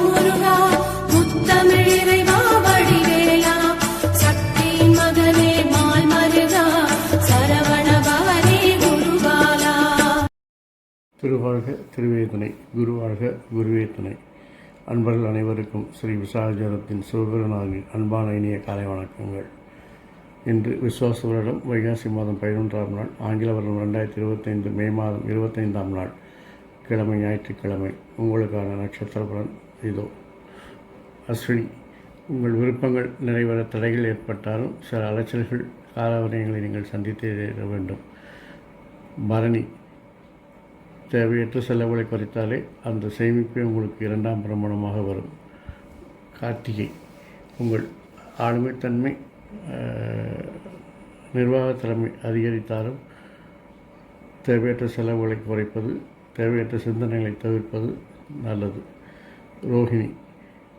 முருகா முத்தமிழ் இறைவா வடிவேலா சக்தியின் மகனே மால் மருகா சரவண பவனே குருபாலா. திருவாழ்க திருவே துணை, குருவாழ்க குருவே துணை. அன்பர்கள் அனைவருக்கும் ஸ்ரீ விசாகஜனத்தின் சிவபெருமானின் அன்பான இனிய காலை வணக்கங்கள். இன்று விசுவாச வருடம் வைகாசி மாதம் 11ஆம் நாள், ஆங்கில வருடம் 2025 மே மாதம் 25ஆம் நாள், கிழமை ஞாயிற்றுக்கிழமை. உங்களுக்கான நட்சத்திர பலன் இதோ. அஸ்வினி, உங்கள் விருப்பங்கள் நிறைவேற தடைகள் ஏற்பட்டாலும் சில அலைச்சல்கள் காலவரையங்களை நீங்கள் சந்தித்தே வேண்டும். பரணி, தேவையற்ற செலவுகளை குறைத்தாலே அந்த சேமிப்பே உங்களுக்கு இரண்டாம் பிரமாணமாக வரும். கார்த்திகை, உங்கள் ஆளுமைத்தன்மை நிர்வாக திறமை அதிகரித்தாலும் தேவையற்ற செலவுகளை குறைப்பது, தேவையற்ற சிந்தனைகளை தவிர்ப்பது நல்லது. ரோஹிணி,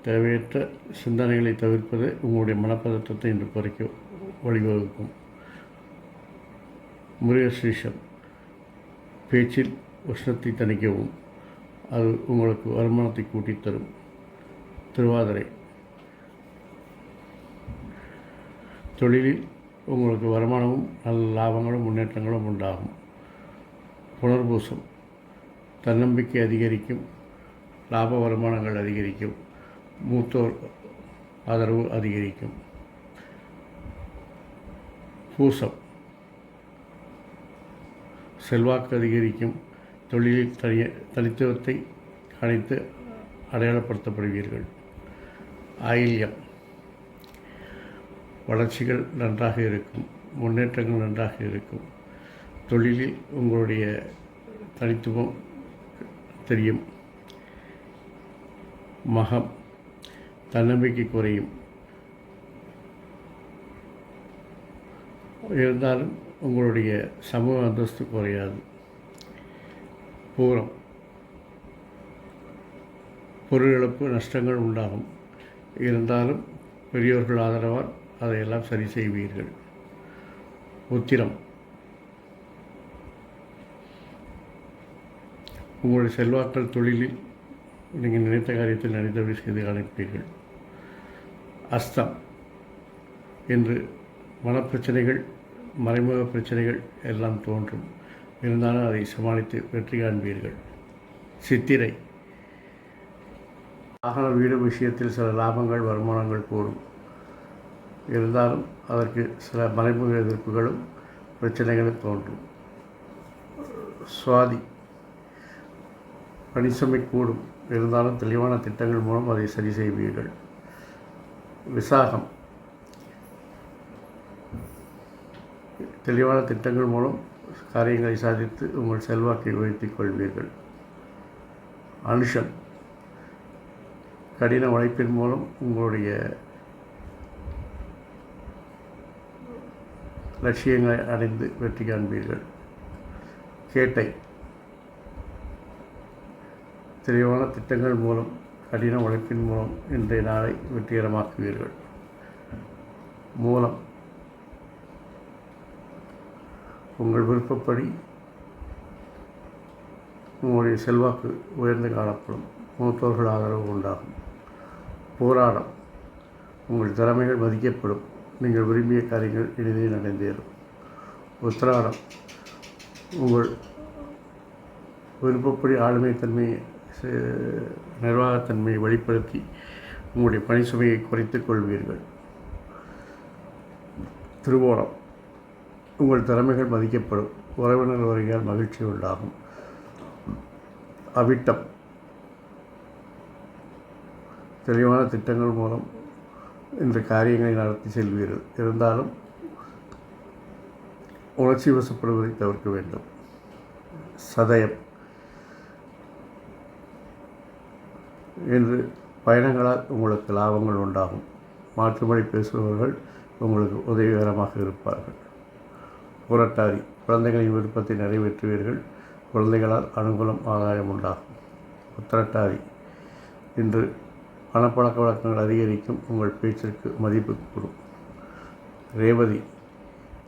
தேவையற்ற சிந்தனைகளை தவிர்ப்பது உங்களுடைய மனப்பதற்றத்தை இன்று குறைக்க வழிவகுக்கும். மிருகசீரிஷம், பேச்சில் உஷ்ணத்தை தணிக்கவும் அது உங்களுக்கு வருமானத்தை கூட்டித்தரும். திருவாதிரை, தொழிலில் உங்களுக்கு வருமானமும் நல்ல லாபங்களும் முன்னேற்றங்களும் உண்டாகும். புனர்பூசம், தன்னம்பிக்கை அதிகரிக்கும், லாப வருமானங்கள் அதிகரிக்கும், மூத்தோர் ஆதரவு அதிகரிக்கும். பூசம், செல்வாக்கு அதிகரிக்கும், தொழிலில் தனித்துவத்தை கணித்து அடையாளப்படுத்தப்படுவீர்கள். ஆயில்யம், வளர்ச்சிகள் நன்றாக இருக்கும், முன்னேற்றங்கள் நன்றாக இருக்கும், தொழிலில் உங்களுடைய தனித்துவம் தெரியும். மகம், தன்னம்பிக்கை குறையும், இருந்தாலும் உங்களுடைய சமூக அந்தஸ்து குறையாது. பூரம், பொருள் இழப்பு நஷ்டங்கள் உண்டாகும், இருந்தாலும் பெரியோர்கள் ஆதரவால் அதையெல்லாம் சரி செய்வீர்கள். உத்திரம், உங்களுடைய செல்வாக்கள் தொழிலில் நீங்கள் நினைத்த காரியத்தில் நினைத்தபடி செய்து காணிப்பீர்கள். அஸ்தம், என்று மனப்பிரச்சனைகள், மறைமுக பிரச்சனைகள் எல்லாம் தோன்றும், இருந்தாலும் அதை சமாளித்து வெற்றி காண்பீர்கள். சித்திரை, வாகன வீடு விஷயத்தில் சில லாபங்கள் வருமானங்கள் கூடும், இருந்தாலும் அதற்கு சில மறைமுக எதிர்ப்புகளும் பிரச்சனைகளும் தோன்றும். சுவாதி, பணிசுமை கூடும், இருந்தாலும் தெளிவான திட்டங்கள் மூலம் அதை சரி செய்வீர்கள். விசாகம், தெளிவான திட்டங்கள் மூலம் காரியங்களை சாதித்து உங்கள் செல்வாக்கை உயர்த்திக் கொள்வீர்கள். அனுஷம், கடின உழைப்பின் மூலம் உங்களுடைய லட்சியங்களை அடைந்து வெற்றி காண்பீர்கள். கேட்டை, தெளிவான திட்டங்கள் மூலம் கடின உழைப்பின் மூலம் இன்றைய நாளை வெற்றிகரமாக்குவீர்கள். மூலம், உங்கள் விருப்பப்படி உங்களுடைய செல்வாக்கு உயர்ந்து காணப்படும், மூத்தோர்கள் ஆதரவு உண்டாகும். போராடம், உங்கள் திறமைகள் மதிக்கப்படும், நீங்கள் விரும்பிய காரியங்கள் எளிதில் நடந்தேறும். உத்திராடம், உங்கள் விருப்பப்படி ஆளுமைத்தன்மையை நிர்வாகத்தன்மையை வெளிப்படுத்தி உங்களுடைய பணி சுமையை குறைத்துக் கொள்வீர்கள். திருவோணம், உங்கள் திறமைகள் மதிக்கப்படும், உறவினர் வருகையால் மகிழ்ச்சி உண்டாகும். அவிட்டம், தெளிவான திட்டங்கள் மூலம் இந்த காரியங்களை நடத்தி செல்வீர்கள், இருந்தாலும் உணர்ச்சி வசப்படுவதை தவிர்க்க வேண்டும். சதயம், என்று பயணங்களால் உங்களுக்கு லாபங்கள் உண்டாகும், மாற்றுமொழி பேசுபவர்கள் உங்களுக்கு உதவிகரமாக இருப்பார்கள். புரட்டாதி, குழந்தைகளின் விருப்பத்தை நிறைவேற்றுவீர்கள், குழந்தைகளால் அனுகூலம் ஆதாயம் உண்டாகும். உத்திரட்டாதி, இன்று பணப்பழக்க வழக்கங்கள் அதிகரிக்கும், உங்கள் பேச்சிற்கு மதிப்பு கூடும். ரேவதி,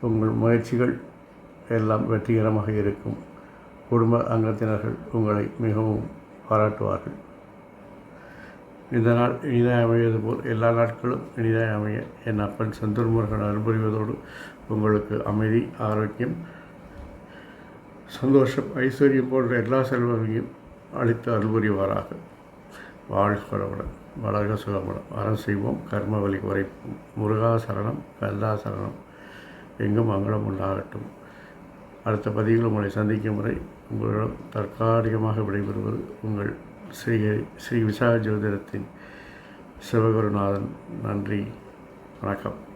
உங்கள் முயற்சிகள் எல்லாம் வெற்றிகரமாக இருக்கும், குடும்ப அங்கத்தினர்கள் உங்களை மிகவும் பாராட்டுவார்கள். இந்த நாள் இனிதாக அமைவது போல் எல்லா நாட்களும் இனிதாக அமைய என் அப்பன் செந்தூர் முருகன் அனுபவிவதோடு உங்களுக்கு அமைதி, ஆரோக்கியம், சந்தோஷம், ஐஸ்வர்யம் போன்ற எல்லா செல்வங்களையும் அளித்து அருள்புரிவாராக. வாழ்க வளமுடன், வளர்க சுகமுடன். அறம் செய்வோம், கர்ம வழி குறைப்போம். முருகா சரணம், கந்தா சரணம். எங்கும் மங்களம் உண்டாகட்டும். அடுத்த பதிவில் உங்களை சந்திக்கும் முறை உங்களிடம் தற்காலிகமாக விடைபெறுவது உங்கள் ஸ்ரீ விசாக ஜோதிடத்தின் சிவகுருநாதன். நன்றி, வணக்கம்.